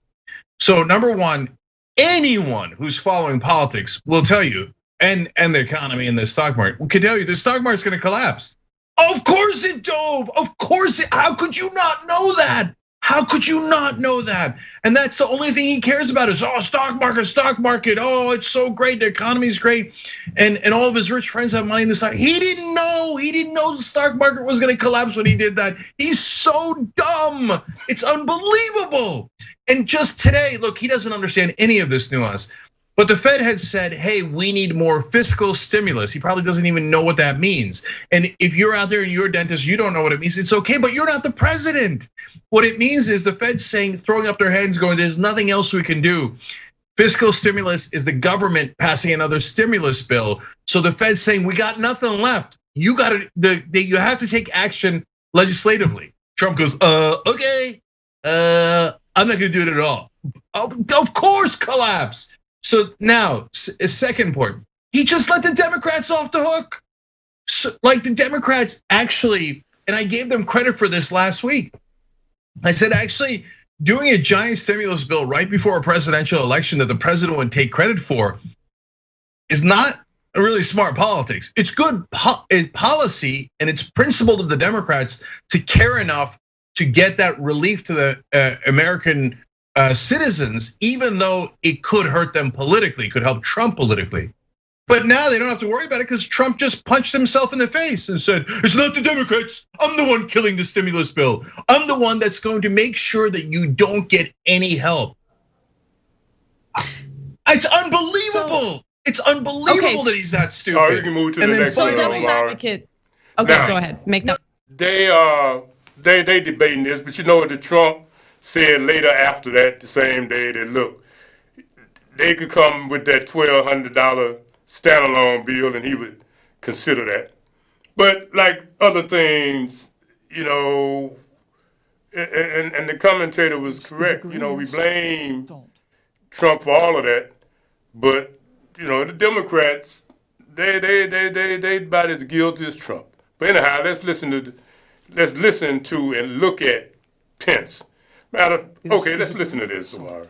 Speaker 15: So number one, anyone who's following politics will tell you, and the economy and the stock market can tell you the stock market's gonna collapse. Of course it dove, of course how could you not know that? How could you not know that? And that's the only thing he cares about is, stock market, it's so great, the economy's great. And all of his rich friends have money in the stock. He didn't know the stock market was gonna collapse when he did that. He's so dumb, it's unbelievable. And just today, look, he doesn't understand any of this nuance. But the Fed had said, hey, we need more fiscal stimulus. He probably doesn't even know what that means. And if you're out there and you're a dentist, you don't know what it means. It's okay, but you're not the president. What it means is the Fed's saying, throwing up their hands going, there's nothing else we can do. Fiscal stimulus is the government passing another stimulus bill. So the Fed's saying, we got nothing left. You have to take action legislatively. Trump goes, okay, I'm not gonna do it at all. Of course, collapse. So now, a second point, he just let the Democrats off the hook. So, like the Democrats actually, and I gave them credit for this last week. I said, actually, doing a giant stimulus bill right before a presidential election that the president would take credit for is not a really smart politics. It's good policy, and it's principled of the Democrats to care enough to get that relief to the American citizens, even though it could hurt them politically, could help Trump politically. But now they don't have to worry about it because Trump just punched himself in the face and said, it's not the Democrats, I'm the one killing the stimulus bill. I'm the one that's going to make sure that you don't get any help. It's unbelievable. It's unbelievable that he's that stupid.
Speaker 1: All right, you can move to the next one.
Speaker 13: Devil's advocate. Okay, now, go ahead. Make no.
Speaker 1: They debating this, but you know what the Trump said later after that, the same day, that look, they could come with that $1,200 standalone bill and he would consider that. But like other things, you know, and the commentator was correct. You know, we blame Trump for all of that, but you know, the Democrats, they about as guilty as Trump. But anyhow, let's listen to and look at Pence. Okay, let's listen to this, Samara.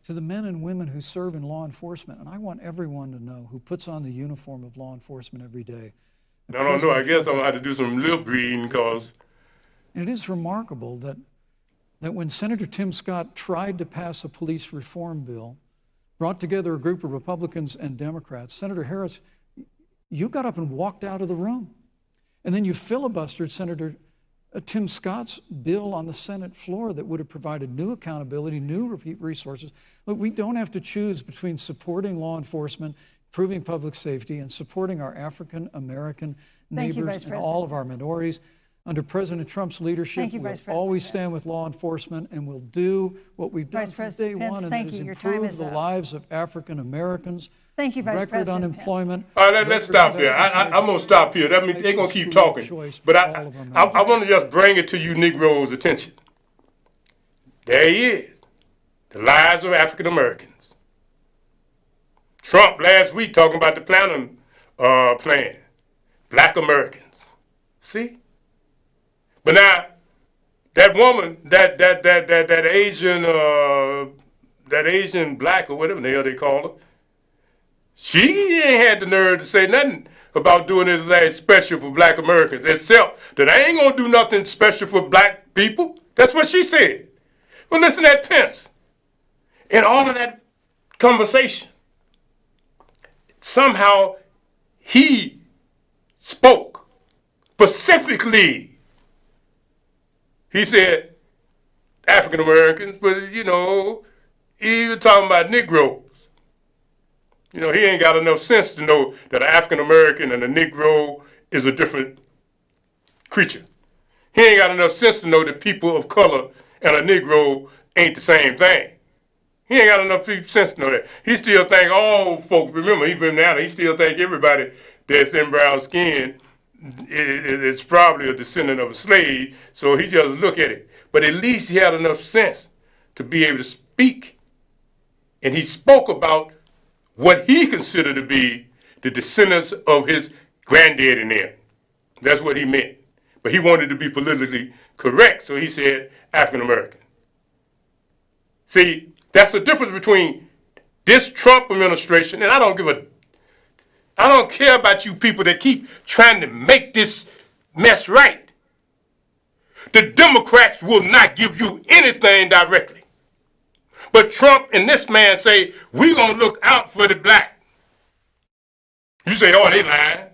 Speaker 4: To the men and women who serve in law enforcement, and I want everyone to know who puts on the uniform of law enforcement every day,
Speaker 1: I don't know. I guess I'm going to have to do some lip reading because.
Speaker 4: And it is remarkable that when Senator Tim Scott tried to pass a police reform bill, brought together a group of Republicans and Democrats, Senator Harris, you got up and walked out of the room. And then you filibustered Senator Tim Scott's bill on the Senate floor that would have provided new accountability, new resources. But we don't have to choose between supporting law enforcement, improving public safety, and supporting our African American neighbors and all of our minorities. Under President Trump's leadership, we'll always stand with law enforcement, and we'll do what we've done from day one, and that is improve the lives of African Americans.
Speaker 6: Thank you, Vice
Speaker 4: Record
Speaker 6: President
Speaker 4: unemployment.
Speaker 1: All right, let's stop there. I'm going to stop here. That means they're going to keep talking. But I want to just bring it to you Negroes' attention. There he is. The lives of African Americans. Trump last week talking about the plan. Black Americans. See? But now, that woman, that Asian black or whatever the hell they call her, she ain't had the nerve to say nothing about doing anything special for black Americans, except that I ain't gonna do nothing special for black people. That's what she said. Well, listen to that Pence. In all of that conversation, somehow he spoke specifically. He said African Americans, but he was talking about Negroes. He ain't got enough sense to know that an African American and a Negro is a different creature. He ain't got enough sense to know that people of color and a Negro ain't the same thing. He ain't got enough sense to know that. He still think all folks, remember, he still think everybody that's in brown skin it's probably a descendant of a slave, so he just look at it. But at least he had enough sense to be able to speak. And he spoke about what he considered to be the descendants of his granddad and them. That's what he meant. But he wanted to be politically correct, so he said African American. See, that's the difference between this Trump administration, and I don't care about you people that keep trying to make this mess right. The Democrats will not give you anything directly. But Trump and this man say, we're going to look out for the black. You say, oh, they lying.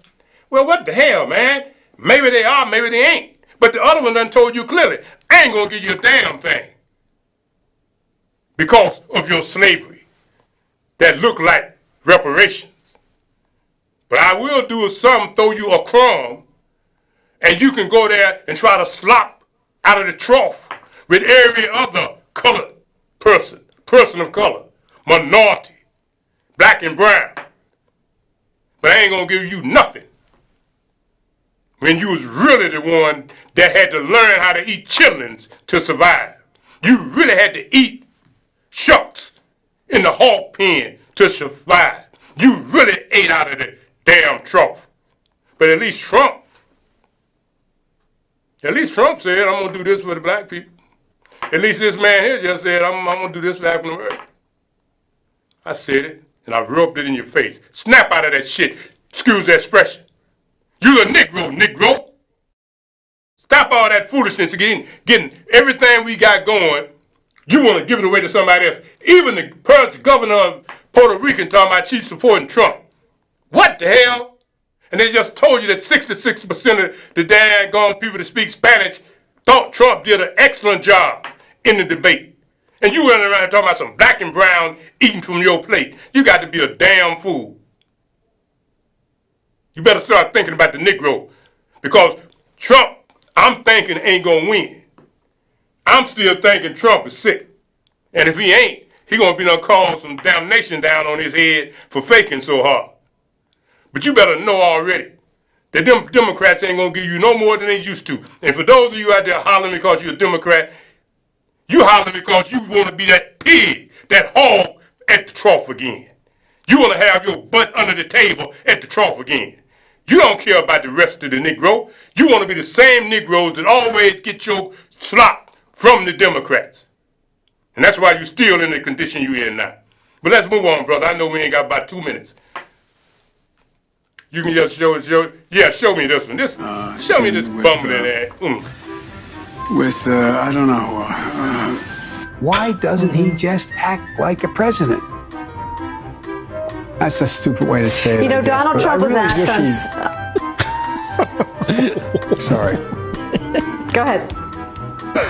Speaker 1: Well, what the hell, man? Maybe they are, maybe they ain't. But the other one done told you clearly, I ain't going to give you a damn thing. Because of your slavery that look like reparations. But I will do something, throw you a crumb, and you can go there and try to slop out of the trough with every other colored person of color, minority, black and brown. But I ain't gonna give you nothing. When you was really the one that had to learn how to eat chitlins to survive. You really had to eat shucks in the hog pen to survive. You really ate out of the damn trough. But at least Trump said, I'm going to do this for the black people. At least this man here just said, I'm going to do this for African Americans. I said it, and I rubbed it in your face. Snap out of that shit. Excuse the expression. You a Negro. Stop all that foolishness again. Getting everything we got going, you want to give it away to somebody else. Even the governor of Puerto Rico talking about she's supporting Trump. What the hell? And they just told you that 66% of the daggone people that speak Spanish thought Trump did an excellent job in the debate. And you running around talking about some black and brown eating from your plate. You got to be a damn fool. You better start thinking about the Negro. Because Trump, I'm thinking, ain't going to win. I'm still thinking Trump is sick. And if he ain't, he going to be done call some damnation down on his head for faking so hard. But you better know already that them Democrats ain't going to give you no more than they used to. And for those of you out there hollering because you're a Democrat, you hollering because you want to be that pig, that hog at the trough again. You want to have your butt under the table at the trough again. You don't care about the rest of the Negro. You want to be the same Negroes that always get your slop from the Democrats. And that's why you're still in the condition you're in now. But let's move on, brother. I know we ain't got about 2 minutes. You can just show me this one. Show me this bumbling ass.
Speaker 6: I don't know. Why doesn't he just act like a president? That's a stupid way to say it.
Speaker 22: You know,
Speaker 6: I guess,
Speaker 22: Donald
Speaker 6: but
Speaker 22: Trump was
Speaker 6: asked on. Sorry.
Speaker 22: Go ahead.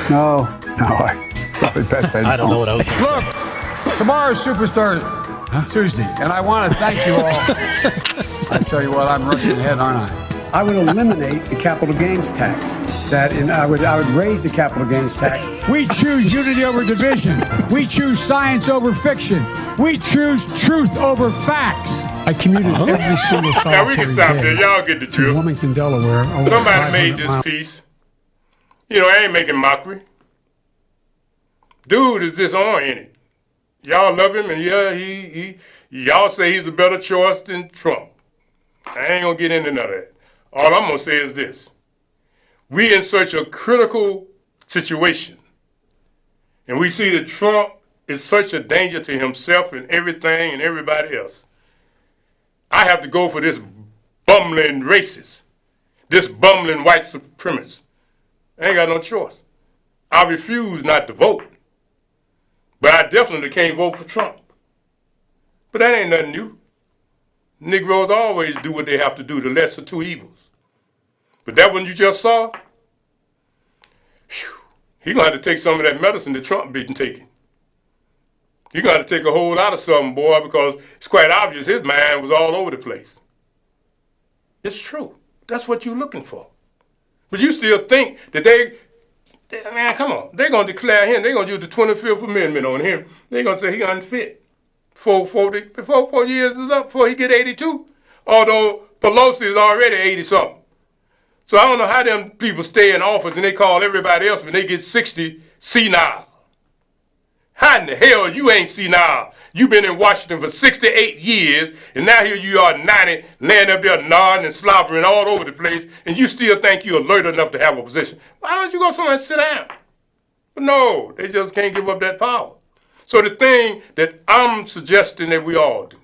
Speaker 6: No, I probably best I
Speaker 23: don't know what I was going to say.
Speaker 6: Look, tomorrow's Superstar Tuesday, and I want to thank you all. I tell you what, I'm rushing ahead, aren't I? I would eliminate the capital gains tax. I would raise the capital gains tax. We choose unity over division. We choose science over fiction. We choose truth over facts. I commuted every single solitary
Speaker 1: Now we can stop
Speaker 6: day
Speaker 1: there. Y'all get the
Speaker 6: to
Speaker 1: drill.
Speaker 6: Wilmington, Delaware. over
Speaker 1: Somebody made
Speaker 6: 500
Speaker 1: this
Speaker 6: miles.
Speaker 1: piece. You know, I ain't making mockery. Dude is disoriented. Y'all love him, and yeah, y'all say he's a better choice than Trump. I ain't gonna get into none of that. All I'm gonna say is this. We in such a critical situation. And we see that Trump is such a danger to himself and everything and everybody else. I have to go for this bumbling racist, this bumbling white supremacist. I ain't got no choice. I refuse not to vote. But I definitely can't vote for Trump. But that ain't nothing new. Negroes always do what they have to do, the lesser two evils. But that one you just saw, he gonna have to take some of that medicine that Trump been taking. He gonna have to take a whole lot of something, boy, because it's quite obvious his mind was all over the place. It's true. That's what you're looking for. But you still think that man, come on. They're going to declare him. They're going to use the 25th Amendment on him. They're going to say he unfit. Before 4 years is up, before he get 82. Although Pelosi is already 80-something. So I don't know how them people stay in office and they call everybody else when they get 60 senile. How in the hell you ain't senile? You've been in Washington for 68 years, and now here you are 90, laying up there nodding and slobbering all over the place, and you still think you're alert enough to have a position. Why don't you go somewhere and sit down? But no, they just can't give up that power. So the thing that I'm suggesting that we all do,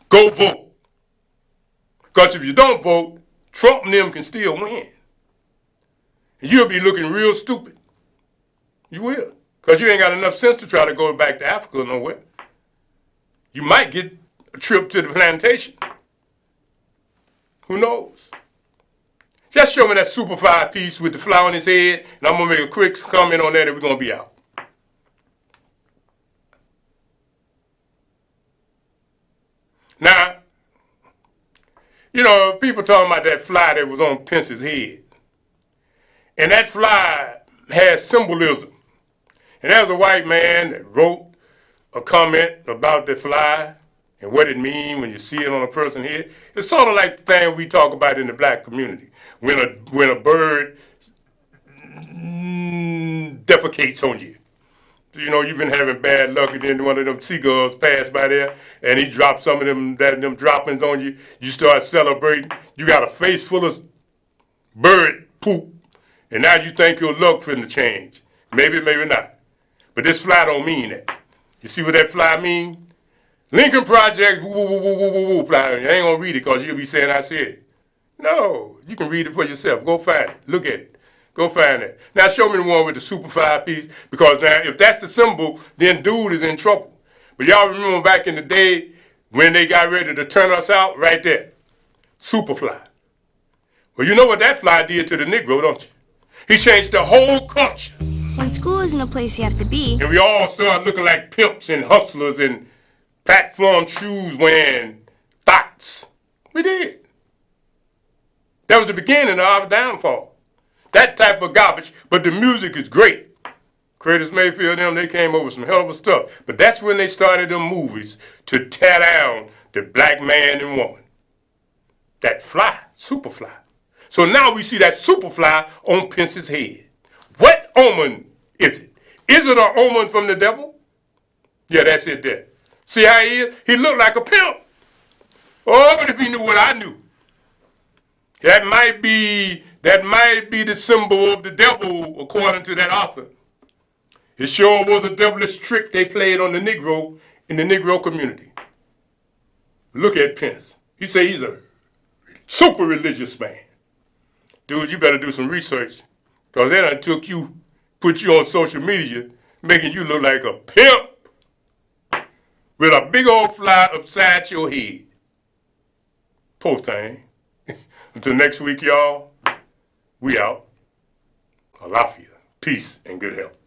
Speaker 1: go vote. Because if you don't vote, Trump and them can still win. And you'll be looking real stupid. You will. Because you ain't got enough sense to try to go back to Africa or nowhere. You might get a trip to the plantation. Who knows? Just show me that Super 5 piece with the flower on his head, and I'm going to make a quick comment on that and we're going to be out. Now, you know, people talking about that fly that was on Pence's head. And that fly has symbolism. And there's a white man that wrote a comment about the fly and what it means when you see it on a person's head. It's sort of like the thing we talk about in the black community. When a bird defecates on you. You know, you've been having bad luck, and then one of them seagulls passed by there, and he dropped some of them droppings on you. You start celebrating. You got a face full of bird poop, and now you think your luck finna change. Maybe, maybe not. But this fly don't mean that. You see what that fly mean? Lincoln Project, woo, woo, woo, woo, woo, woo, fly. I ain't gonna read it because you'll be saying I said it. No, you can read it for yourself. Go find it. Look at it. Go find it. Now show me the one with the Super 5 piece, because now if that's the symbol, then dude is in trouble. But y'all remember back in the day when they got ready to turn us out? Right there. Superfly. Well, you know what that fly did to the Negro, don't you? He changed the whole culture.
Speaker 24: When school isn't a place you have to be.
Speaker 1: And we all started looking like pimps and hustlers and platform shoes wearing thoughts. We did. That was the beginning of our downfall. That type of garbage, but the music is great. Curtis Mayfield and them, they came up with some hell of a stuff. But that's when they started them movies to tear down the black man and woman. That fly, Superfly. So now we see that Superfly on Pence's head. What omen is it? Is it an omen from the devil? Yeah, that's it there. See how he is? He looked like a pimp. Oh, but if he knew what I knew, that might be the symbol of the devil, according to that author. It sure was a devilish trick they played on the Negro in the Negro community. Look at Pence. You say he's a super religious man. Dude, you better do some research, because they done took you, put you on social media, making you look like a pimp with a big old fly upside your head. Poor thing. Until next week, y'all, we out. Alafia. Peace and good health.